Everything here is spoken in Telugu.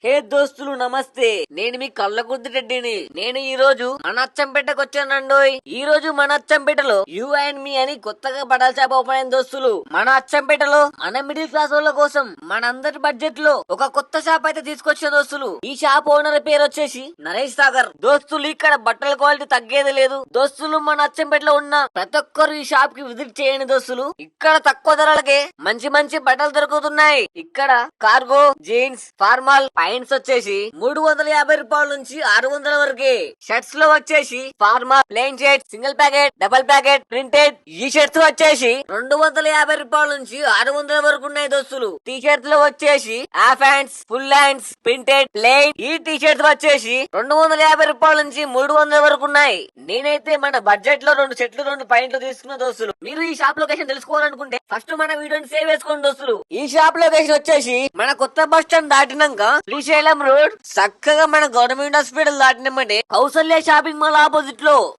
హే దోస్తులు నమస్తే, నేను మీ కళ్ళకుర్తి రెడ్డిని. నేను ఈ రోజు మన అచ్చంపేటకు వచ్చానండోయ్. ఈ రోజు మన అచ్చంపేటలో యూ అండ్ మీ అని కొత్తగా బట్టల షాప్ ఓపెన్ అయిన దోస్తులు. మన అచ్చంపేటలో మన మిడిల్ క్లాస్ వాళ్ళ కోసం మనందరి బడ్జెట్ లో ఒక కొత్త షాప్ అయితే తీసుకొచ్చిన దోస్తులు. ఈ షాప్ ఓనర్ పేరు వచ్చేసి నరేష్ సాగర్. దోస్తులు ఇక్కడ బట్టల క్వాలిటీ తగ్గేది లేదు దోస్తులు. మన అచ్చంపేటలో ఉన్న ప్రతి ఒక్కరు ఈ షాప్ కి విజిట్ చేయండి దోస్తులు. ఇక్కడ తక్కువ ధరలకే మంచి మంచి బట్టలు దొరుకుతున్నాయి. ఇక్కడ కార్గో, జీన్స్, ఫార్మల్, ప్యాంట్స్ వచ్చేసి 350 రూపాయల నుంచి 600 వరకే. షర్ట్స్ లో వచ్చేసి formal, plain shirt, single packet, double packet, printed. ఈ షర్ట్స్ వచ్చేసి 250 రూపాయల నుంచి 600 వరకు ఉన్నాయి దోస్తులు. టీ షర్ట్స్ లో వచ్చేసి half hands, full hands, printed, plain. ఈ టీ షర్ట్స్ వచ్చేసి 250 రూపాయల నుంచి 300 వరకు ఉన్నాయి. నేనైతే మన బడ్జెట్ లో 2 షర్ట్లు 2 ప్యాంట్లు తీసుకున్న దోస్తులు. మీరు ఈ షాప్ లొకేషన్ తెలుసుకోవాలనుకుంటే ఫస్ట్ మన వీడియోని సేవ్ చేసుకోండి దోస్తులు. ఈ షాప్ లొకేషన్ వచ్చేసి మన కొత్త బస్ స్టాండ్ దాటినాక శ్రీశైలం రోడ్, చక్కగా మన గవర్నమెంట్ హాస్పిటల్ దాటినామంటే కౌసల్య షాపింగ్ మాల్ ఆపోజిట్ లో